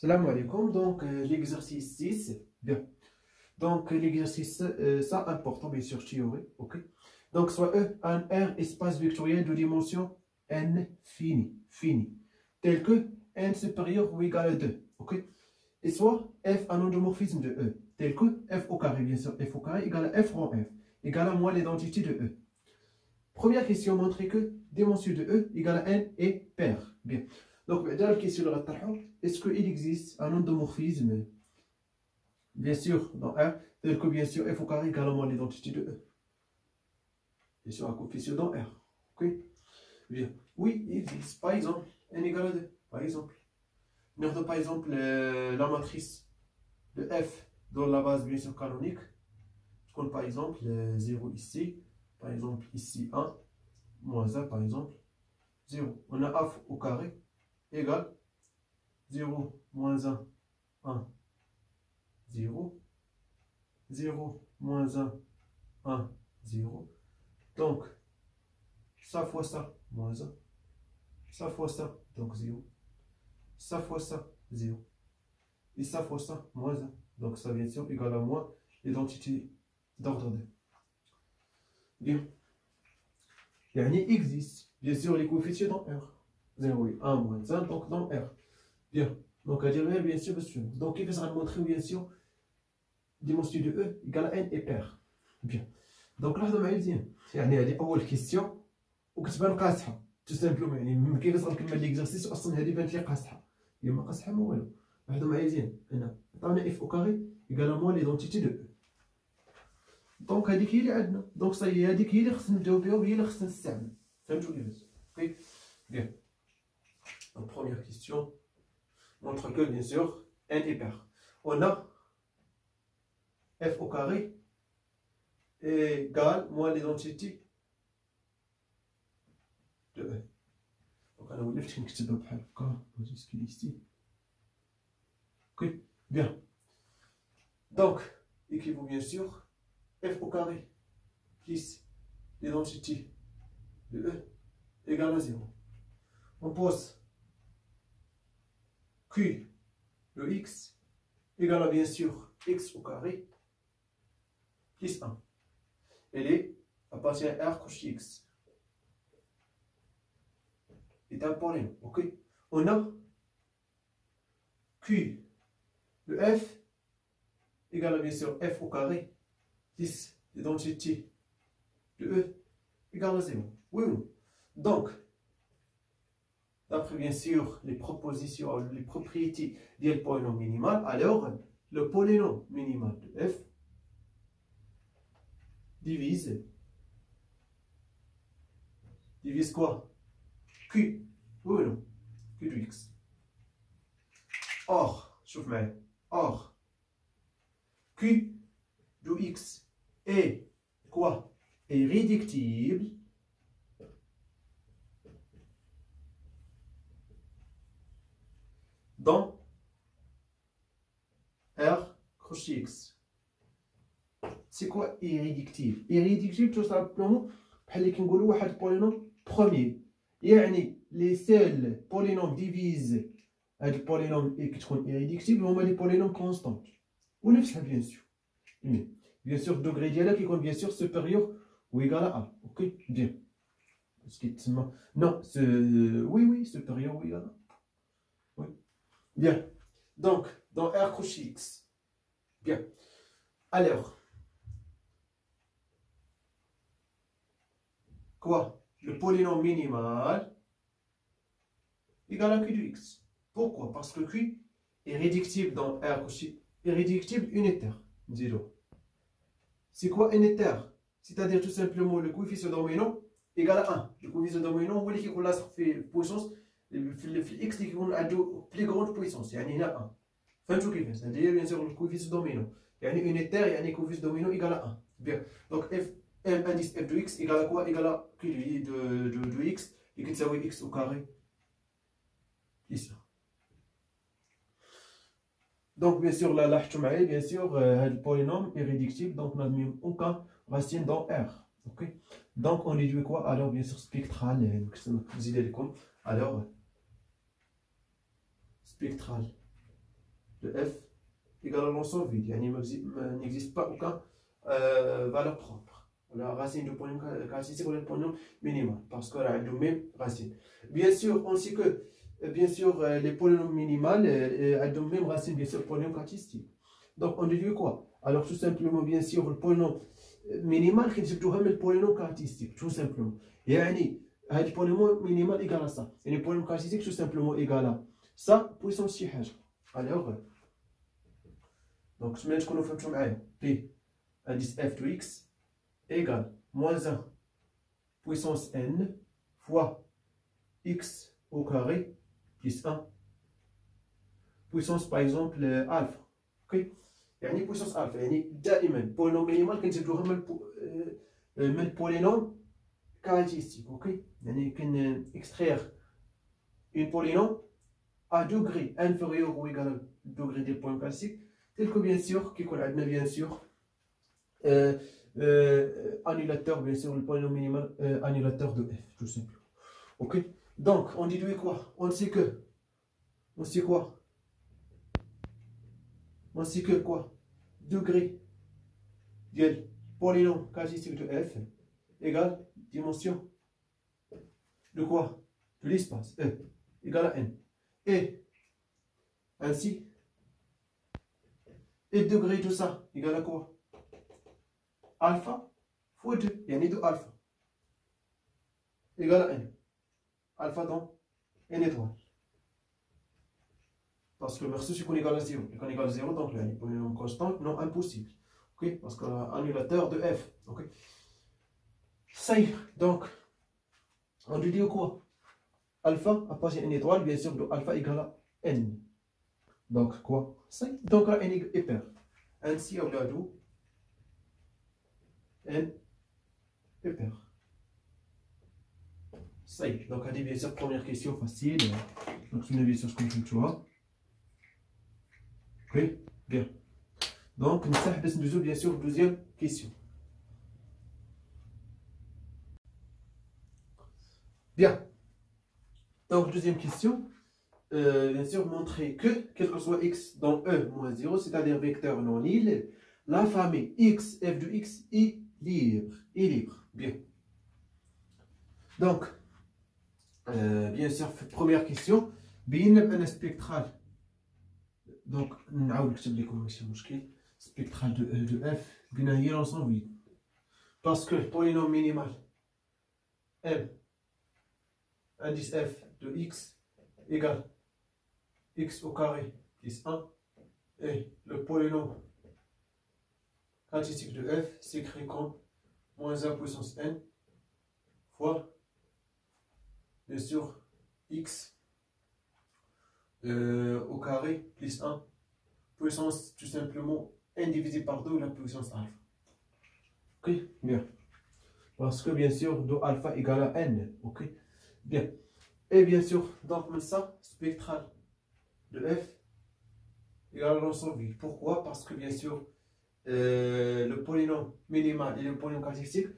Salam alaikum. Donc, l'exercice 6. Bien. Donc, l'exercice, ça, important, bien sûr, théorie. OK. Donc, soit E, un R espace vectoriel de dimension n fini, tel que n supérieur ou égal à 2. OK. Et soit F, un endomorphisme de E, tel que F au carré, bien sûr, F au carré égale à F rond F, égale à moins l'identité de E. Première question, montrer que dimension de E égale à n est paire. Bien. Donc, dans la question de est-ce qu'il existe un endomorphisme, bien sûr, dans R, tel que bien sûr F au carré égale à moins l'identité de E. Bien sûr, un coefficient dans R. Ok. Bien. Oui, il existe. Par exemple, n égale à 2. Par exemple. Nous regardons par exemple la matrice de F dans la base bien sûr canonique. Je compte par exemple 0 ici. Par exemple ici 1. Moins 1 par exemple. 0. On a F au carré égale 0 moins 1, 1, 0. 0 moins 1, 1, 0. Donc, ça fois ça, moins 1. Ça fois ça, donc 0. Ça fois ça, 0. Et ça fois ça, moins 1. Donc, ça bien sûr égal à moins l'identité d'ordre 2. Bien. Il existe, bien sûr, les coefficients dans R. 0 et 1 moins 1, donc dans R. Bien. Donc, à dire bien sûr, donc, il va montrer, bien sûr, dimension de E égale à n et paire. Bien. Donc, là, on a dit, هذه أول question وكتبان قاصحة. tout simplement يعني ما كيفاش غنكمل ليكزارسيس اصلا هذه بانت لي قاصحه هي ما قاصحه ما والو واحد معايزين هنا عطاونا اف او كاري ايكال موان ليدونتيتي دو دونك هذيك هي اللي عندنا دونك صاي هذيك هي اللي خصنا نبداو بها وهي اللي خصنا نستعمل فهمتوا كيفاش اوكي بيان دونك بروميير كيستيون montre que bien sûr n est paire on a f au carré égale moins l'identité de E. Donc, on a vu que c'est ici. Ok, bien. Donc, équivaut bien sûr f au carré plus l'identité de E égale à 0. On pose Q de x égale à bien sûr x au carré plus 1. Et les appartient à R couche x. Est un polynôme, ok. On a Q de f égale à bien sûr f au carré plus l'identité de E égale à 0. Oui ou non? Donc, d'après bien sûr les propositions, les propriétés du polynôme minimal, alors le polynôme minimal de f divise quoi? Q, oui ou non? Q de x. Or, chauffe معايا. Or, Q de x est quoi? Est réductible dans R crochet x. C'est quoi irréductible? Irréductible tout simplement بحال اللي كنقولوا واحد polynôme premier. يعني les seuls polynômes divisent هاد البولينوم اللي كتكون irréductible هما لي polynômes constants ونفس bien sûr. Bien sûr الدوغري ديالها كيكون bien sûr supérieur ou égal à 1. OK bien. Ce qui تسمى non oui supérieur ou égal à 1. Oui. Bien. Donc dans R crochet x. Bien. Alors quoi? Le polynôme minimal égal à Q de x. Pourquoi? Parce que Q est réductible dans R couché, est réductible unitaire. 0. C'est quoi unitaire? C'est-à-dire tout simplement le coefficient dominant égal à 1. Le coefficient dominant هو اللي كيكون لاصق في puissance في x اللي كيكون عنده plus grande puissance يعني هنا 1. فهمتوا كيفاش؟ هذا هي bien sûr le coefficient dominant. يعني unitaire يعني coefficient dominant égal à 1. Bien. Donc f m indice f de x égale à quoi? Égale à Q de x et qui تساوي x au carré. Ici. Donc, bien sûr, là, bien sûr, le polynôme est réductible, donc on n'a mis aucun racine dans R. Ok. Donc, on déduit quoi? Alors, bien sûr, spectral. Alors, spectral. de f égale à l'ensemble vide. Il n'existe pas aucun valeur propre. La racine du polynôme caractéristique ou le polynôme minimal, parce qu'on a la même racine. Bien sûr, on sait que les polynômes minimales ont la même racine, bien sûr, polynôme caractéristique. Donc, on déduit quoi? Alors, tout simplement, bien sûr, le polynôme minimal qui est le polynôme caractéristique, tout simplement. Le polynôme minimal égal à ça. Et le polynôme caractéristique, tout simplement, égal à ça, puissance شي حاجة. Alors, donc, je vais vous faire P, indice f de x, égale moins 1 puissance n fois x au carré plus 1 puissance par exemple alpha. Ok, يعني puissance alpha يعني دائما polynôme minimal كنجبدوها من polynôme caractéristique. Ok, يعني كن extraire une polynôme à degré inférieur ou égal au degré des polynômes caractéristiques, tel que bien sûr qui connaît bien sûr annulateur, bien sûr, le polynôme minimal annulateur de f, tout simplement. Ok, donc on déduit quoi? On sait que quoi? Degré du polynôme caractéristique de f égale dimension de quoi? De l'espace e égale à n. Et ainsi, et degré de ça égale à quoi? Alpha fois 2, il y a de alpha égale à n. Alpha dans n étoile. Parce que merci c'est qu'on égale à 0. Et qu'on égale à 0, donc là, il y a une polynôme constante, non impossible. Ok, parce qu'on a un annulateur de f. Ok, ça y est, donc, on dit quoi? Alpha à partir n étoile, bien sûr, donc alpha égale à n. Donc quoi? Ça y est, donc là, n est pair. Ainsi, on a d'où n est pair. Ça y est, donc on dit bien sûr, première question facile. Donc, c'est une bien sûr ce qu'on fait, tu vois. Ok, bien. Donc, nous avons bien sûr deuxième question. Bien. Donc, deuxième question. Bien sûr, montrer que, quel que soit x dans E moins 0, c'est-à-dire vecteur non nul, la famille x, f de x est libre. Bien. Donc, bien sûr, première question. Bien, un spectral. Donc, spectral de f, bien, l'ensemble vide. Parce que le polynôme minimal m, indice f de x égale x au carré plus 1 et le polynôme caractéristique de f s'écrit comme moins 1 puissance n fois bien sûr x au carré plus 1 puissance tout simplement n divisé par 2 la puissance alpha. Ok, bien. Parce que bien sûr, de alpha égale à n. Ok, bien. Et bien sûr, donc ça, spectral de f égale à l'ensemble vide. Pourquoi? Parce que bien sûr, le polynôme minimal et le polynôme caractéristique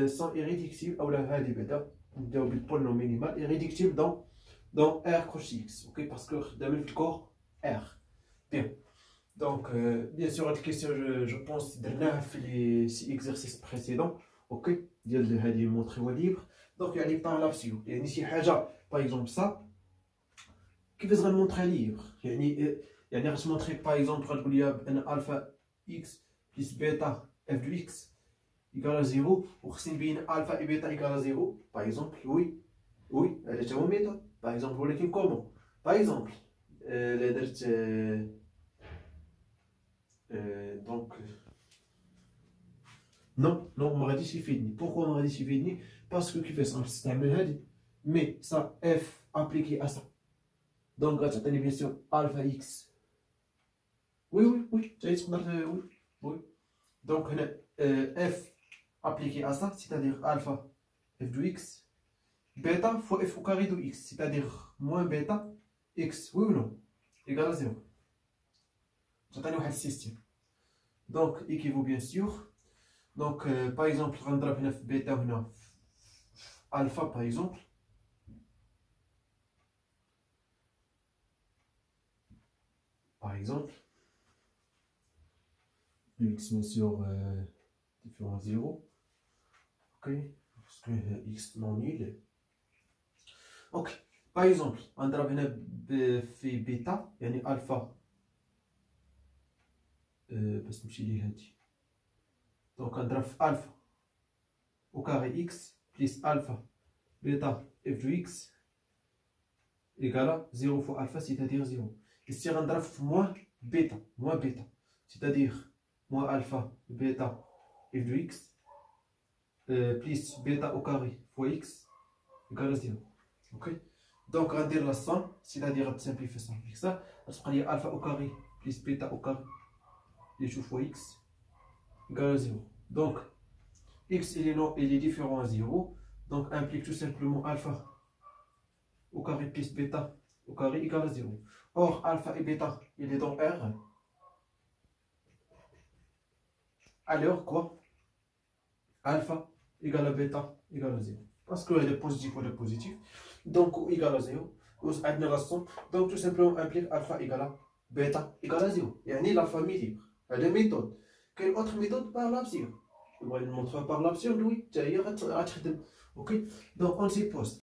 sont irréductibles. Ou le polynôme minimal est réductible dans R croche x. Ok, parce que dans le corps R. Bien. Donc, bien sûr, cette question, je pense, de les 6 exercices précédents. Ok, il y a montré au libre. Donc, il y a des par là-dessus. Il y a ici, par exemple, ça. Qui faisait montrer libre. Il y a montrer par exemple il y a un alpha x plus bêta f de x égale à 0 ou si bien alpha et bêta égale à 0 par exemple. Oui, elle est une méthode. Par exemple, vous voulez comment? Par exemple, donc non, on m'a dit c'est fini. Pourquoi on m'a dit c'est fini? Parce que qui fait ça, mais ça f appliqué à ça. Donc, bien sûr, alpha x. Oui. Oui. Donc, f appliqué à ça, c'est-à-dire alpha f de x, bêta fois f au carré de x, c'est-à-dire moins bêta x. Oui ou non? Égal à 0. J'attends le système. Donc, équivaut bien sûr. Donc, par exemple, on va bêta alpha, par exemple. par exemple, x bien sûr différent 0. Ok, parce que x non nul. Ok, par exemple, on a fait bêta, يعني alpha. بس نمشي ليه هادي. Donc on a alpha au carré x plus alpha bêta f de x égale à 0 fois alpha, c'est-à-dire 0. Ici on a moins bêta, c'est-à-dire moins alpha bêta f de x plus bêta au carré fois x égale à 0. Ok, donc on va dire la somme, c'est-à-dire simplifier ça avec ça, parce qu'il y a alpha au carré plus bêta au carré et fois x égale à 0. Donc x il est différent à 0, donc implique tout simplement alpha au carré plus bêta au carré égale à 0. Or alpha et bêta il est dans R, alors quoi, alpha égale à bêta égale à 0, parce que est positif ou est positif, donc égale à 0, donc tout simplement implique alpha égale à bêta égale à 0. Et la famille libre, elle est méthode. Quelle autre méthode? Par l'absurde. On va le montrer par l'absurde, oui. Ok, donc on s'y pose.